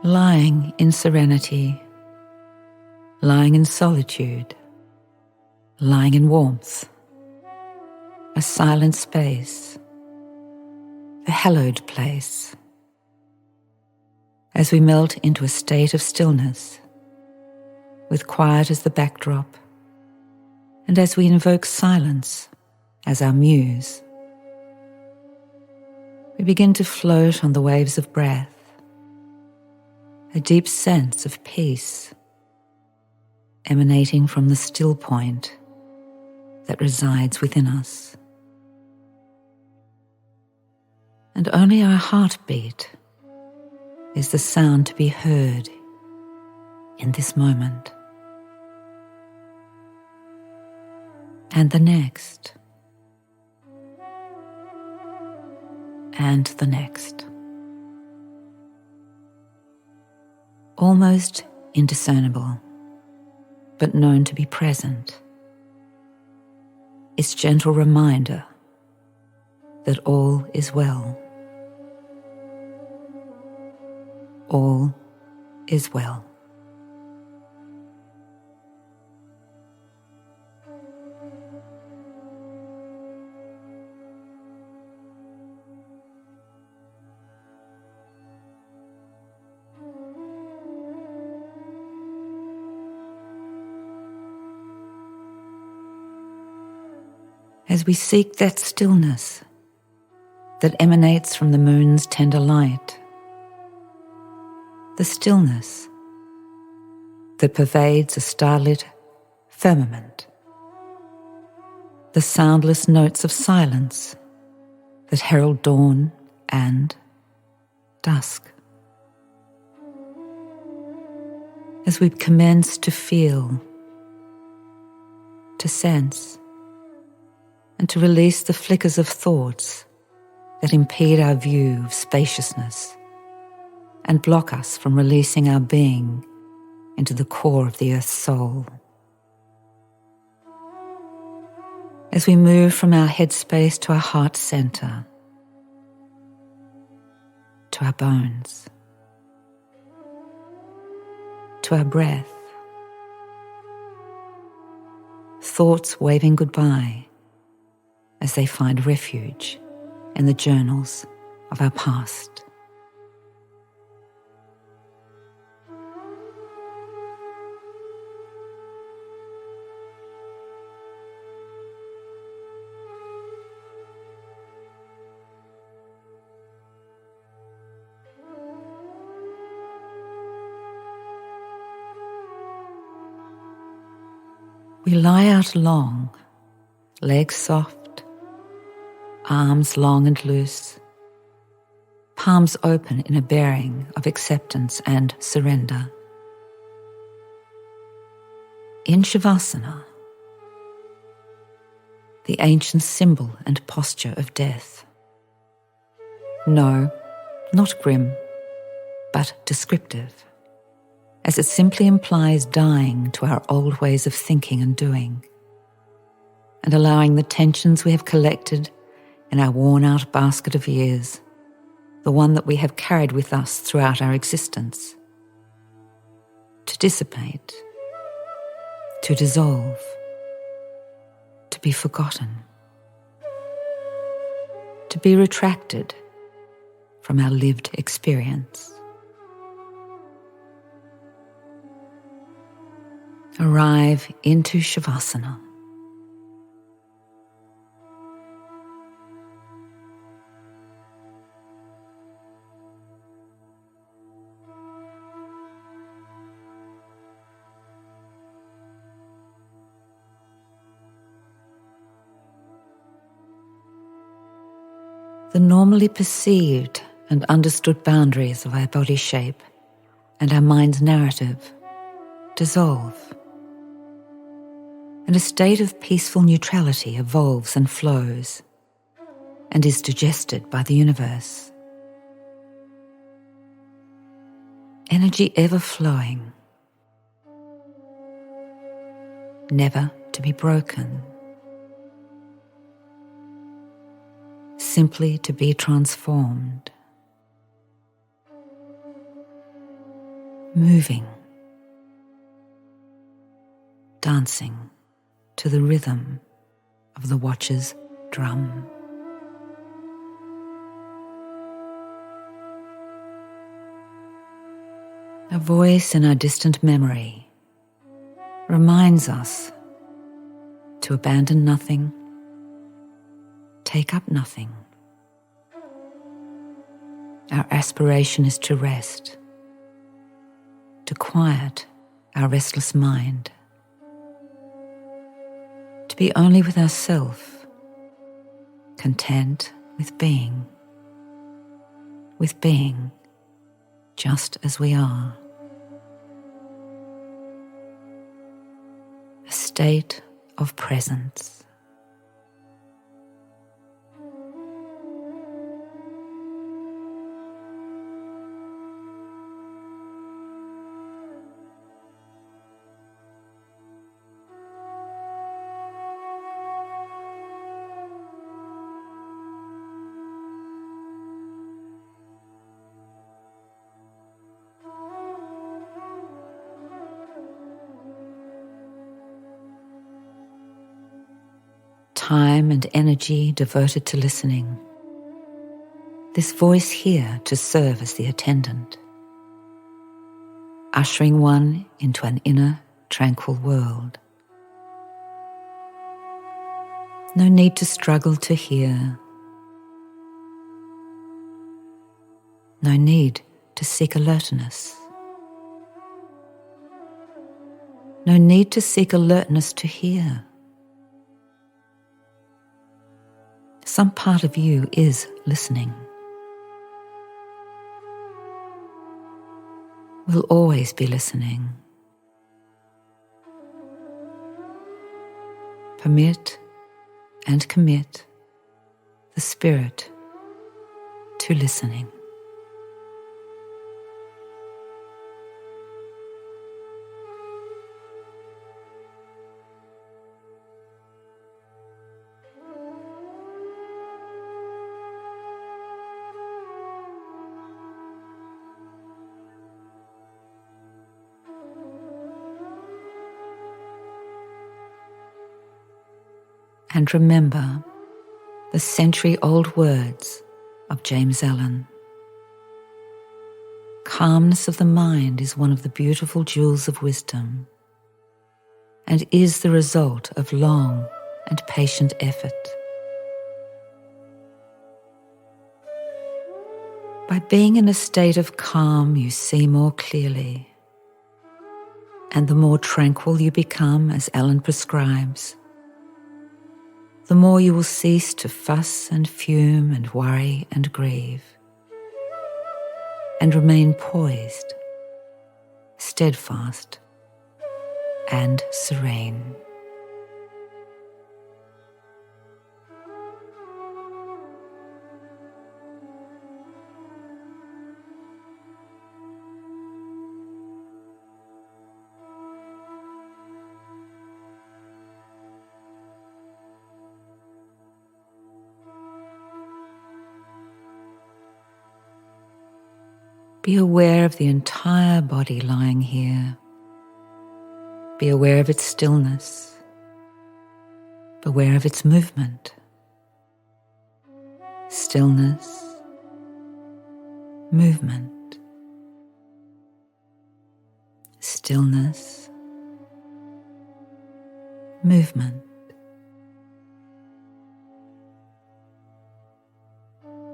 Lying in serenity, lying in solitude, lying in warmth, a silent space, a hallowed place. As we melt into a state of stillness, with quiet as the backdrop, and as we invoke silence as our muse, we begin to float on the waves of breath, a deep sense of peace emanating from the still point that resides within us. And only our heartbeat is the sound to be heard in this moment. And the next. And the next. Almost indiscernible, but known to be present. Its gentle reminder that all is well. All is well. As we seek that stillness that emanates from the moon's tender light, the stillness that pervades a starlit firmament, the soundless notes of silence that herald dawn and dusk. As we commence to feel, to sense, and to release the flickers of thoughts that impede our view of spaciousness and block us from releasing our being into the core of the earth's soul. As we move from our headspace to our heart center, to our bones, to our breath, thoughts waving goodbye as they find refuge in the journals of our past. We lie out long, legs soft, arms long and loose, palms open in a bearing of acceptance and surrender. In Shavasana, the ancient symbol and posture of death. No, not grim, but descriptive, as it simply implies dying to our old ways of thinking and doing, and allowing the tensions we have collected in our worn-out basket of years, the one that we have carried with us throughout our existence, to dissipate, to dissolve, to be forgotten, to be retracted from our lived experience. Arrive into Shavasana. The normally perceived and understood boundaries of our body shape and our mind's narrative dissolve, and a state of peaceful neutrality evolves and flows and is digested by the universe. Energy ever flowing, never to be broken, simply to be transformed. moving, dancing to the rhythm of the watch's drum. A voice in our distant memory reminds us to abandon nothing, take up nothing. Our aspiration is to rest, to quiet our restless mind, to be only with ourself, content with being just as we are. A state of presence. Time and energy devoted to listening. This voice here to serve as the attendant, ushering one into an inner, tranquil world. No need to struggle to hear. No need to seek alertness. No need to seek alertness to hear. Some part of you is listening. Will always be listening. Permit and commit the spirit to listening. And remember the century-old words of James Allen. Calmness of the mind is one of the beautiful jewels of wisdom and is the result of long and patient effort. By being in a state of calm, you see more clearly, and the more tranquil you become, as Allen prescribes, the more you will cease to fuss and fume and worry and grieve, and remain poised, steadfast, and serene. Be aware of the entire body lying here. Be aware of its stillness. Be aware of its movement. Stillness, movement. Stillness, movement.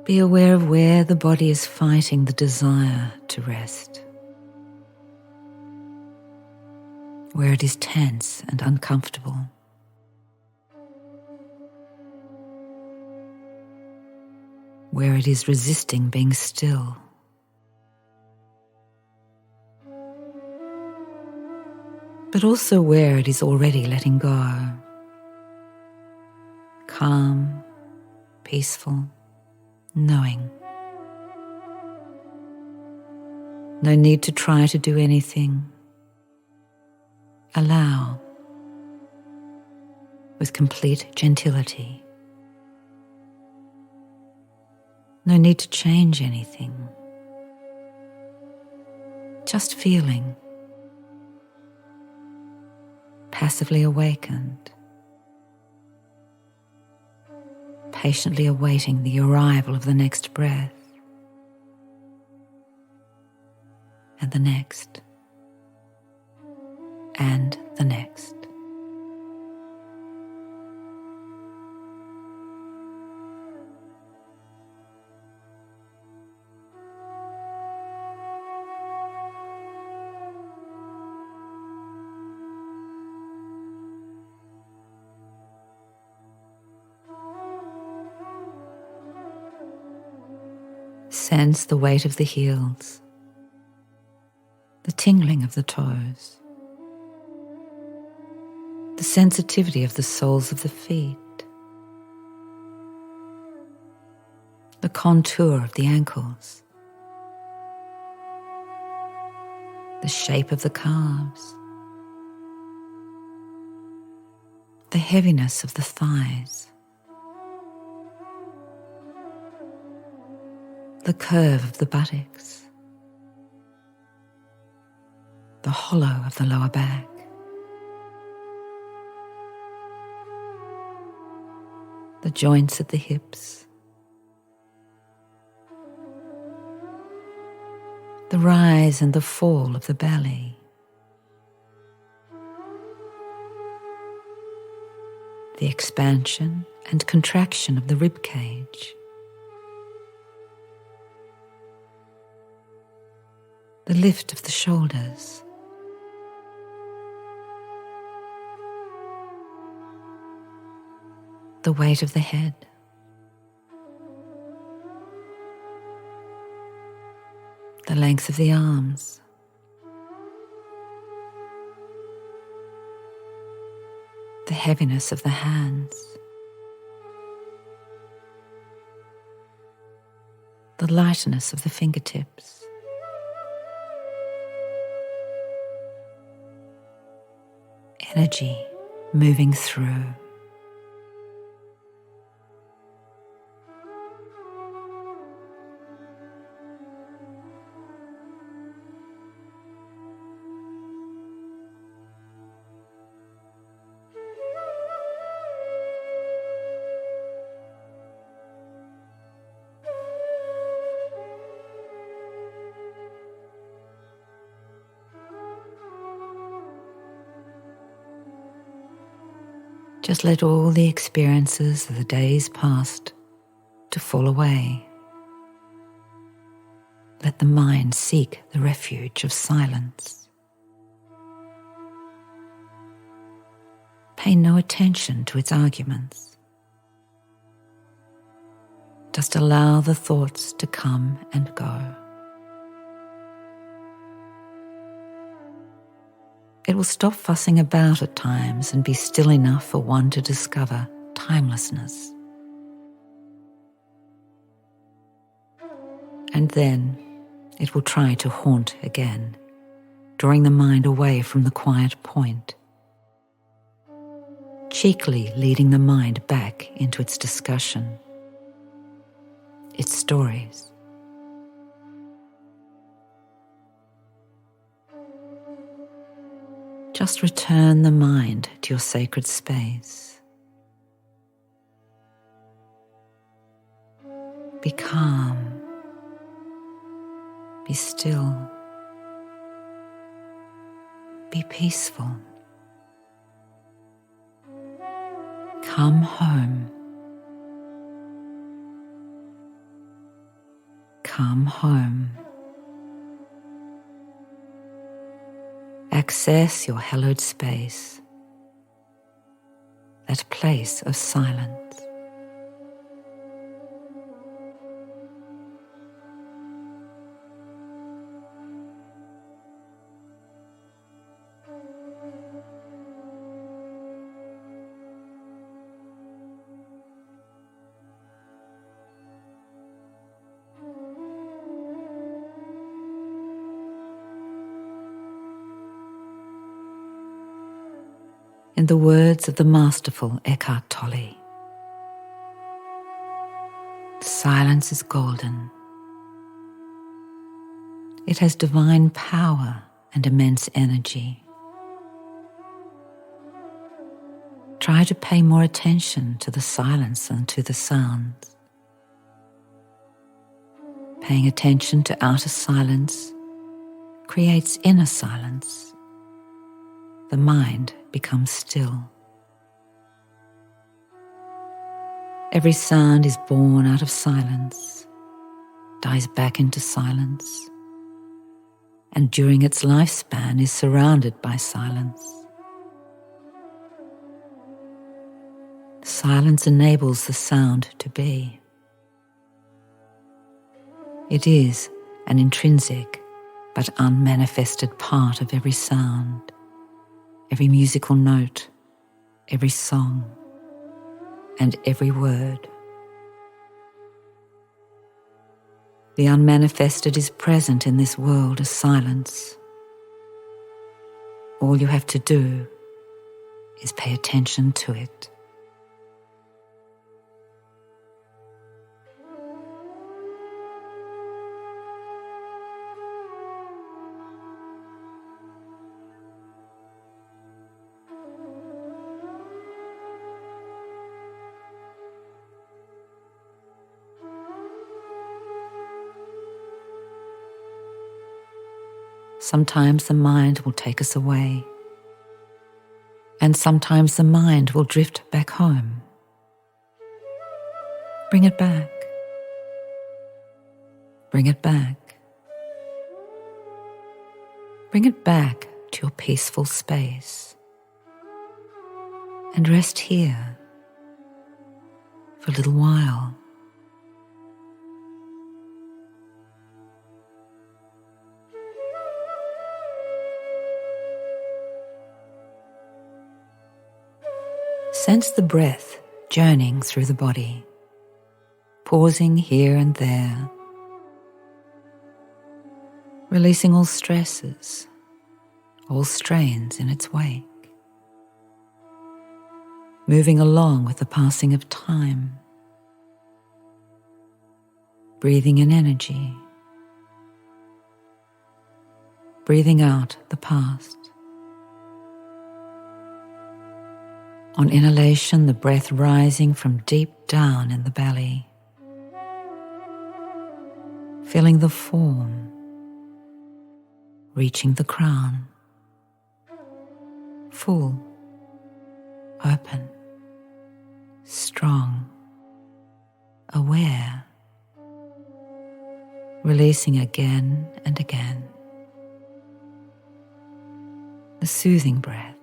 Be aware of where the body is fighting the desire to rest, where it is tense and uncomfortable, where it is resisting being still. But also where it is already letting go, calm, peaceful, knowing. No need to try to do anything. Allow with complete gentility. No need to change anything. just feeling, passively awakened, patiently awaiting the arrival of the next breath and the next and the next. Sense the weight of the heels, the tingling of the toes, the sensitivity of the soles of the feet, the contour of the ankles, the shape of the calves, the heaviness of the thighs, the curve of the buttocks, the hollow of the lower back, the joints at the hips, the rise and the fall of the belly, the expansion and contraction of the rib cage, the lift of the shoulders, the weight of the head, the length of the arms, the heaviness of the hands, the lightness of the fingertips, energy moving through. Just let all the experiences of the days past to fall away. Let the mind seek the refuge of silence. Pay no attention to its arguments. Just allow the thoughts to come and go. It will stop fussing about at times and be still enough for one to discover timelessness. And then it will try to haunt again, drawing the mind away from the quiet point, cheekily leading the mind back into its discussion, its stories. Just return the mind to your sacred space. Be calm. Be still. Be peaceful. Come home. Come home. Access your hallowed space, that place of silence. In the words of the masterful Eckhart Tolle, silence is golden. It has divine power and immense energy. Try to pay more attention to the silence than to the sounds. Paying attention to outer silence creates inner silence. The mind becomes still. Every sound is born out of silence, dies back into silence, and during its lifespan is surrounded by silence. Silence enables the sound to be. It is an intrinsic but unmanifested part of every sound, every musical note, every song, and every word. The unmanifested is present in this world as silence. All you have to do is pay attention to it. Sometimes the mind will take us away, and sometimes the mind will drift back home. Bring it back. Bring it back. Bring it back to your peaceful space, and rest here for a little while. Sense the breath journeying through the body, pausing here and there, releasing all stresses, all strains in its wake, moving along with the passing of time, breathing in energy, breathing out the past. On inhalation, the breath rising from deep down in the belly, filling the form, reaching the crown, full, open, strong, aware, releasing again and again. The soothing breath.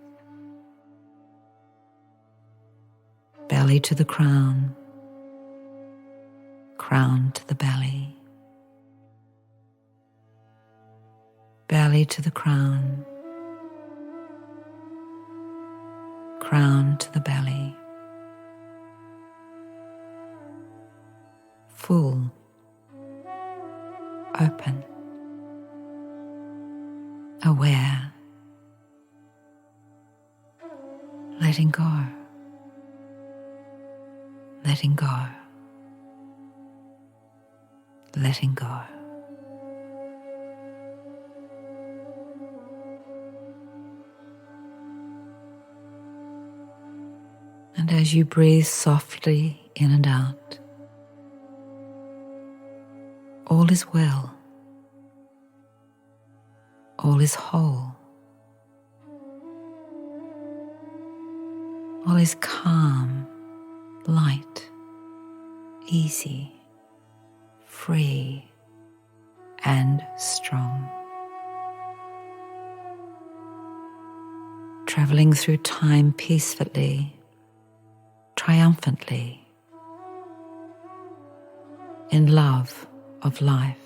Belly to the crown, crown to the belly, belly to the crown, crown to the belly, full, open, aware, letting go. Letting go, letting go. And as you breathe softly in and out, all is well, all is whole, all is calm, light, easy, free, and strong. Traveling through time peacefully, triumphantly, in love of life.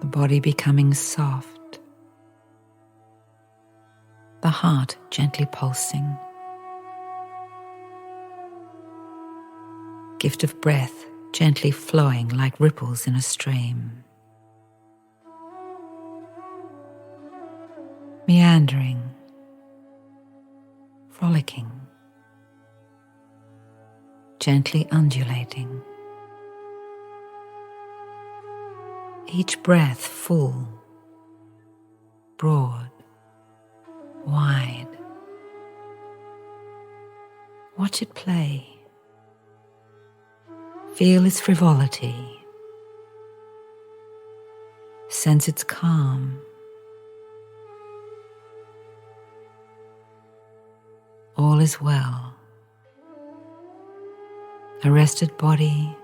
The body becoming soft, the heart gently pulsing. Gift of breath gently flowing like ripples in a stream. Meandering, frolicking. gently undulating. Each breath full, broad, wide. Watch it play. Feel its frivolity. Sense its calm. All is well. A rested body,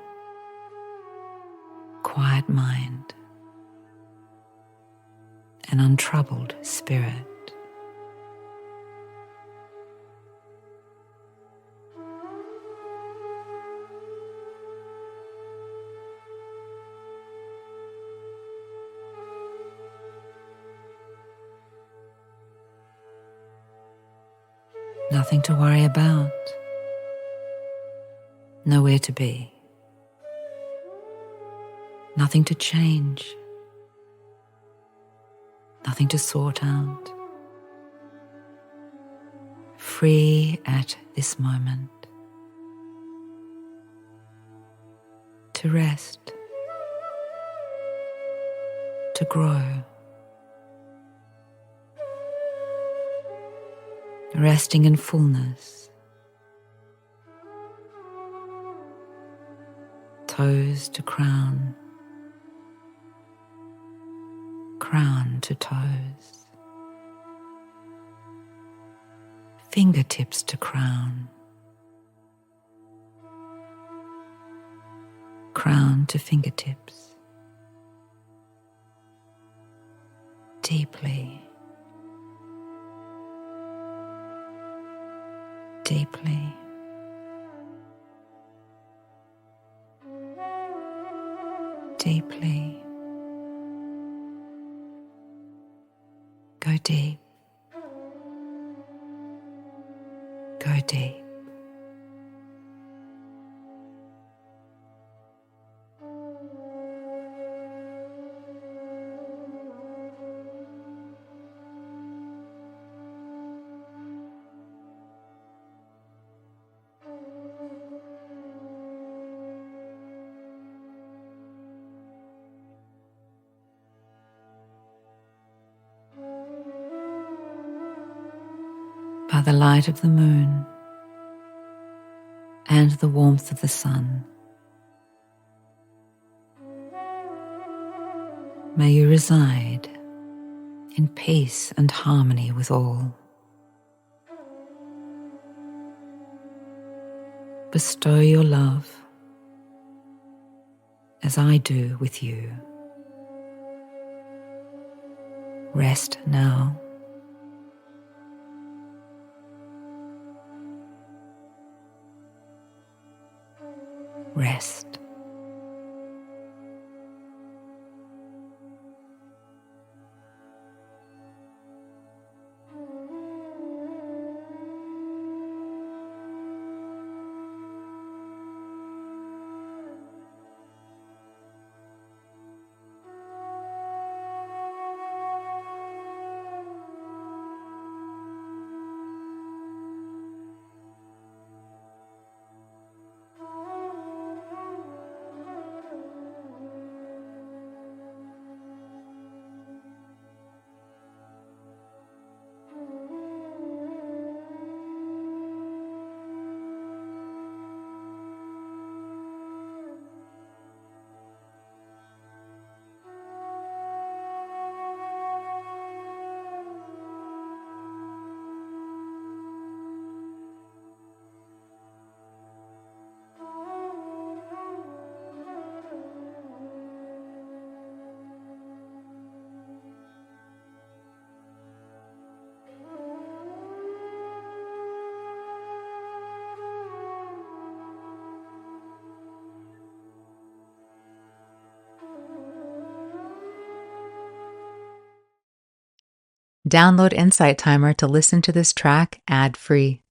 quiet mind, an untroubled spirit. Nothing to worry about, nowhere to be, nothing to change, nothing to sort out. Free at this moment to rest, to grow. Resting in fullness, toes to crown, crown to toes, fingertips to crown, crown to fingertips, deeply. Deeply. Deeply. Go deep. Go deep. By the light of the moon and the warmth of the sun, may you reside in peace and harmony with all. Bestow your love as I do with you. Rest now. Rest. Download Insight Timer to listen to this track ad-free.